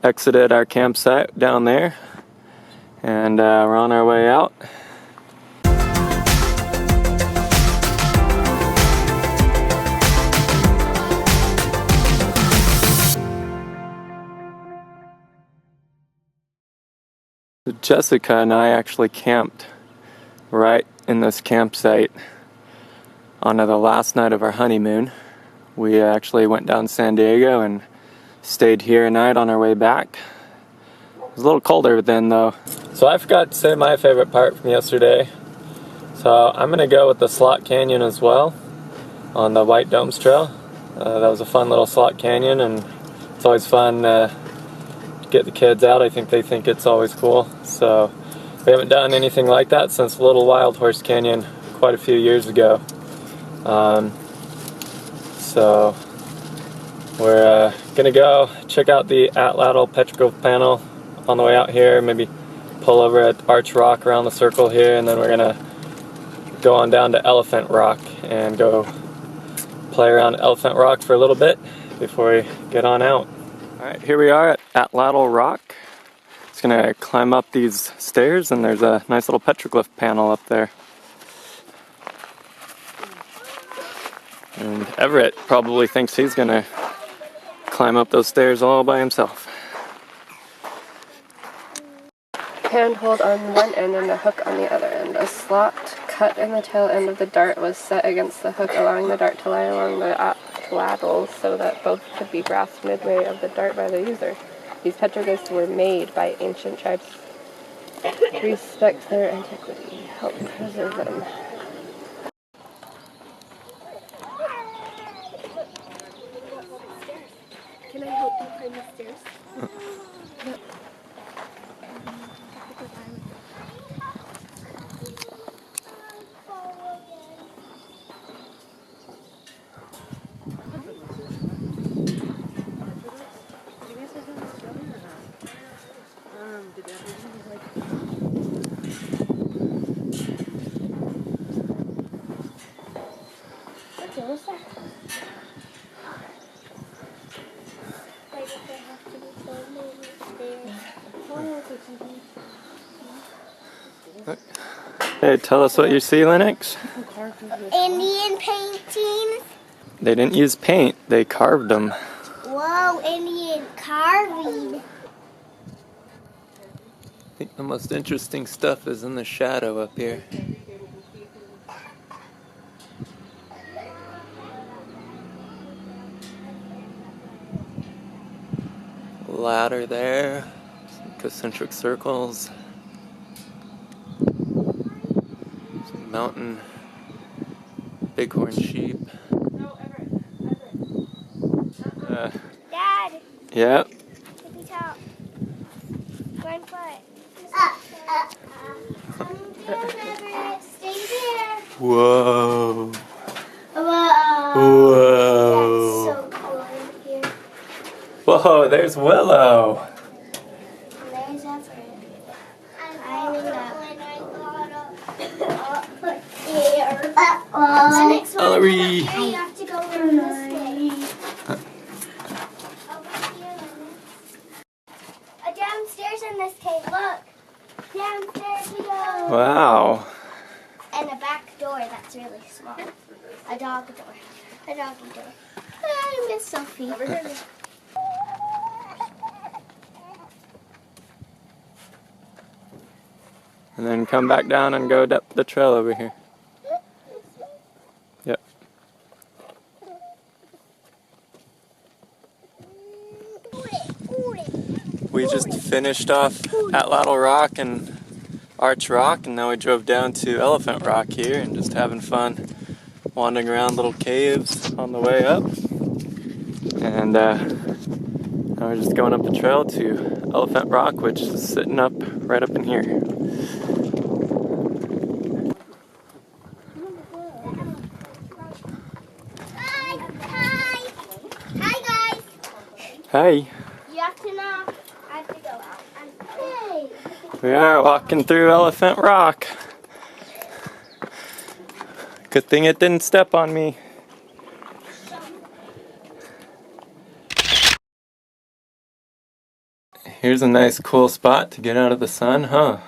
exited our campsite down there, and we're on our way out. Jessica and I actually camped right in this campsite on the last night of our honeymoon. We actually went down to San Diego and stayed here a night on our way back. It was a little colder then though. So I forgot to say my favorite part from yesterday. So I'm gonna go with the slot canyon as well on the White Domes Trail. That was a fun little slot canyon, and it's always fun to get the kids out. I think they think it's always cool. So we haven't done anything like that since Little Wild Horse Canyon quite a few years ago. So we're gonna go check out the Atlatl petroglyph panel on the way out here, maybe pull over at Arch Rock around the circle here, and then we're gonna go on down to Elephant Rock and go play around Elephant Rock for a little bit before we get on out. Alright, here we are at Atlatl Rock. Just gonna climb up these stairs, and there's a nice little petroglyph panel up there. And Everett probably thinks he's gonna climb up those stairs all by himself. Handhold on one end and a hook on the other end. A slot cut in the tail end of the dart was set against the hook, allowing the dart to lie along the atlatls so that both could be grasped midway of the dart by the user. These petroglyphs were made by ancient tribes. Respect their antiquity. Help preserve them. Can I help you climb the stairs? Yep. Hey, tell us what you see, Lennox. Indian paintings. They didn't use paint, they carved them. Whoa, Indian carving. I think the most interesting stuff is in the shadow up here. Ladder there, some concentric circles, some mountain bighorn sheep. Dad. Yep. Tippy top. One foot. Stay there. Whoa. Whoa. Whoa. That's so cool in here. Whoa, there's Willow. There's Everett. I the next one. Ellery. You have to go in this way. Over here. Downstairs in this cave. Look. Downstairs we go. Wow. And a back door that's really small. A dog door. A doggy door. I miss Sophie. And then come back down and go up the trail over here. Yep. We just finished off Atlatl Rock and Arch Rock, and now we drove down to Elephant Rock here and just having fun wandering around little caves on the way up. And now we're just going up the trail to Elephant Rock, which is sitting up right up in here. Hi guys. Hey. You have to knock. I have to go out. Hey. We are walking through Elephant Rock. Good thing it didn't step on me. Here's a nice cool spot to get out of the sun, huh?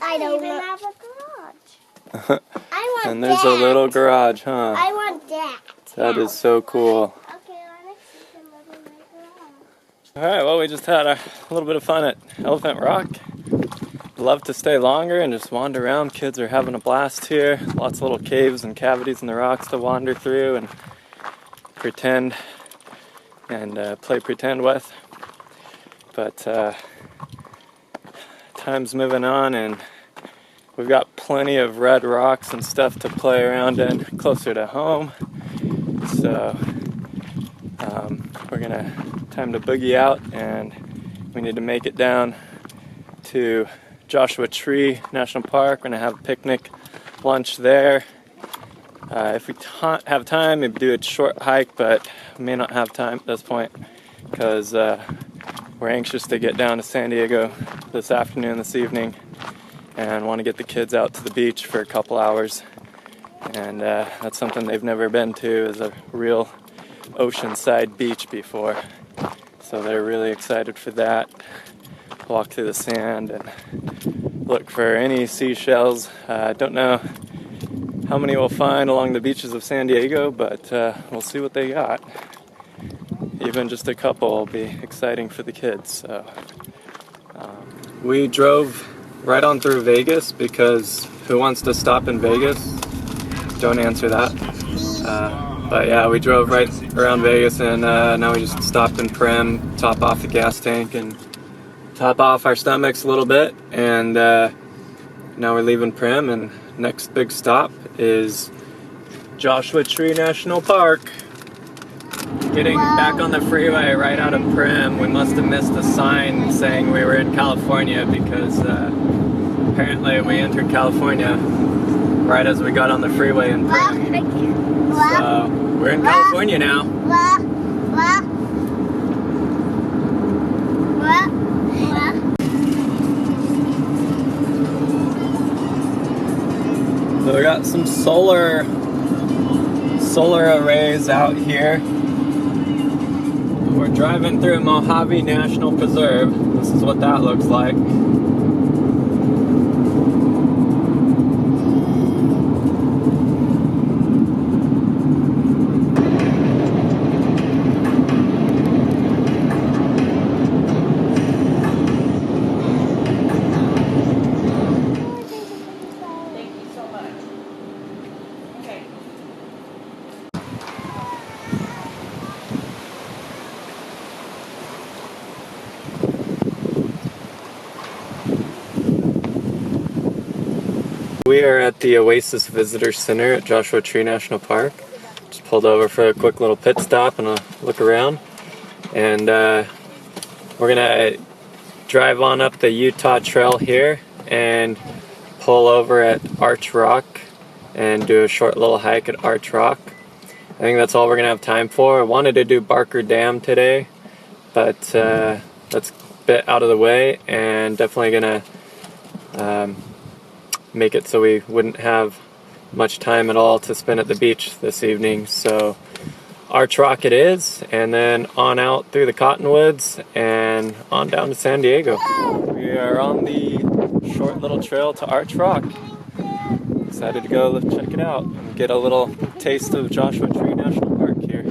I don't even have a garage. I want And there's a little garage, huh? I want that. That is so cool. Okay, let's see my garage. Alright, well, we just had a little bit of fun at Elephant Rock. Love to stay longer and just wander around. Kids are having a blast here. Lots of little caves and cavities in the rocks to wander through and pretend and play pretend with. But time's moving on and we've got plenty of red rocks and stuff to play around in closer to home. So we're gonna time to boogie out, and we need to make it down to Joshua Tree National Park. We're gonna have a picnic, lunch there. If we have time, maybe do a short hike, but we may not have time at this point because we're anxious to get down to San Diego this afternoon, this evening, and want to get the kids out to the beach for a couple hours. And that's something they've never been to, is a real oceanside beach before. So they're really excited for that. Walk through the sand and look for any seashells. Don't know how many we'll find along the beaches of San Diego, but we'll see what they got. Even just a couple will be exciting for the kids. So we drove right on through Vegas because who wants to stop in Vegas? Don't answer that. But yeah, we drove right around Vegas, and now we just stopped in Prim, top off the gas tank and top off our stomachs a little bit, and now we're leaving Prim, and next big stop is Joshua Tree National Park. Getting back on the freeway right out of Prim. We must have missed a sign saying we were in California because apparently we entered California right as we got on the freeway in Prim. So we're in California now. So we got some solar arrays out here. We're driving through Mojave National Preserve. This is what that looks like. We are at the Oasis Visitor Center at Joshua Tree National Park. Just pulled over for a quick little pit stop and a look around. And we're gonna drive on up the Utah Trail here and pull over at Arch Rock and do a short little hike at Arch Rock. I think that's all we're gonna have time for. I wanted to do Barker Dam today, but that's a bit out of the way, and definitely gonna make it so we wouldn't have much time at all to spend at the beach this evening. So Arch Rock it is, and then on out through the Cottonwoods and on down to San Diego. We are on the short little trail to Arch Rock. Excited to go check it out and get a little taste of Joshua Tree National Park here.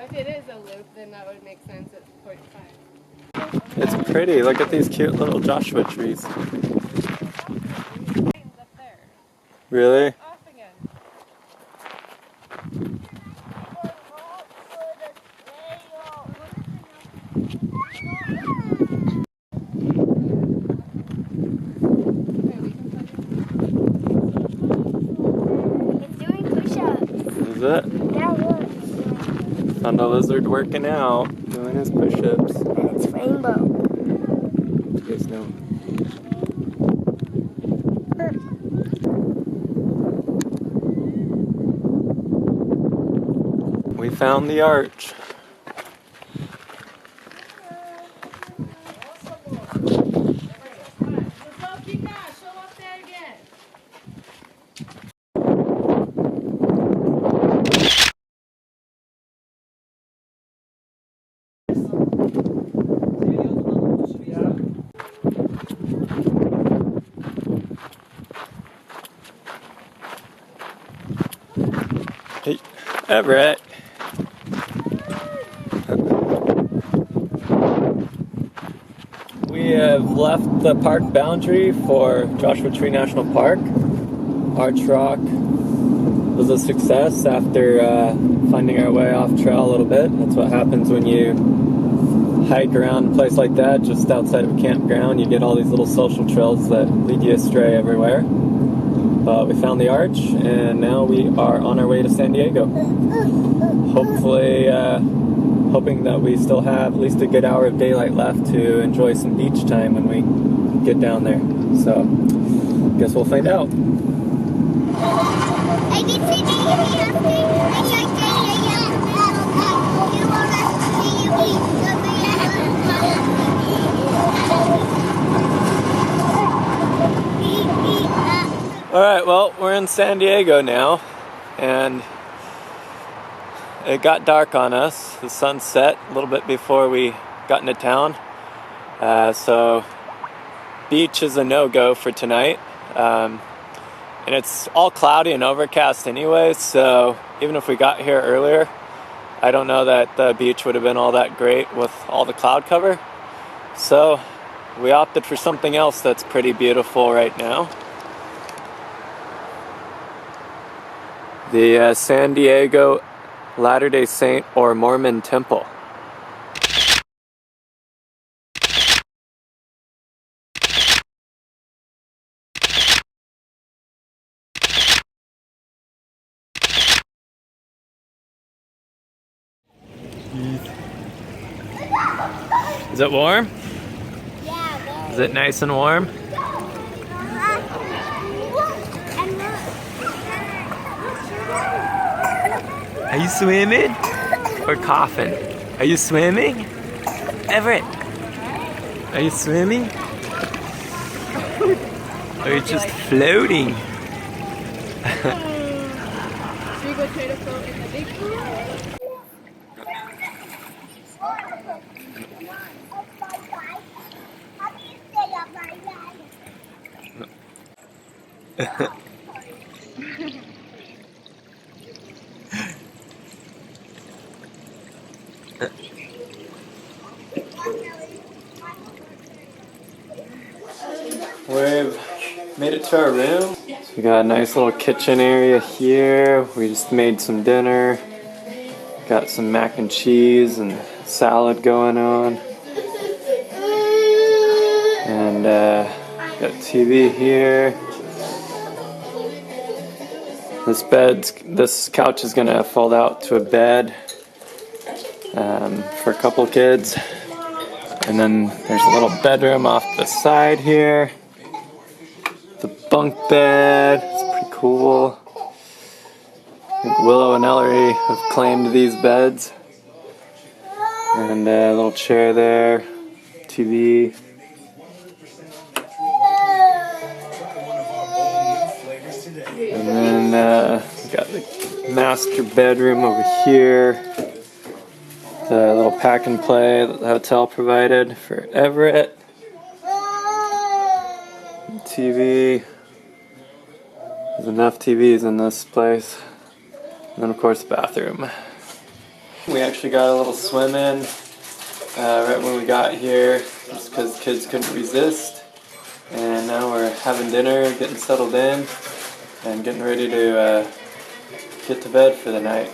If it is a loop, then that would make sense at 45. It's pretty. Look at these cute little Joshua trees. Up there. Really? Off again. It's doing push-ups. Is it? Yeah, look. Found a lizard working out, doing his push-ups. And it's rainbow. You guys know. We found the arch. Hey, Everett. We have left the park boundary for Joshua Tree National Park. Arch Rock was a success after finding our way off trail a little bit. That's what happens when you hike around a place like that, just outside of a campground. You get all these little social trails that lead you astray everywhere. But we found the arch, and now we are on our way to San Diego. Hopefully, hoping that we still have at least a good hour of daylight left to enjoy some beach time when we get down there. So, guess we'll find out. Alright, well, we're in San Diego now, and it got dark on us. The sun set a little bit before we got into town. So, beach is a no-go for tonight. And it's all cloudy and overcast anyway, so even if we got here earlier, I don't know that the beach would have been all that great with all the cloud cover. So, we opted for something else that's pretty beautiful right now. The San Diego Latter-day Saint or Mormon Temple. Is it warm? Yeah, Is it nice and warm? Are you swimming or coughing? Are you swimming? Everett, are you swimming? Or are you just floating? Should we go try to float in the big pool? We've made it to our room. So we got a nice little kitchen area here. We just made some dinner. Got some mac and cheese and salad going on. And got TV here. This couch is gonna fold out to a bed for a couple kids. And then there's a little bedroom off the side here. The bunk bed, it's pretty cool. I think Willow and Ellery have claimed these beds. And a little chair there, TV. And then we got the master bedroom over here. The little pack and play that the hotel provided for Everett. TV. There's enough TVs in this place. And then of course the bathroom. We actually got a little swim in right when we got here, just because kids couldn't resist. And now we're having dinner, getting settled in, and getting ready to get to bed for the night.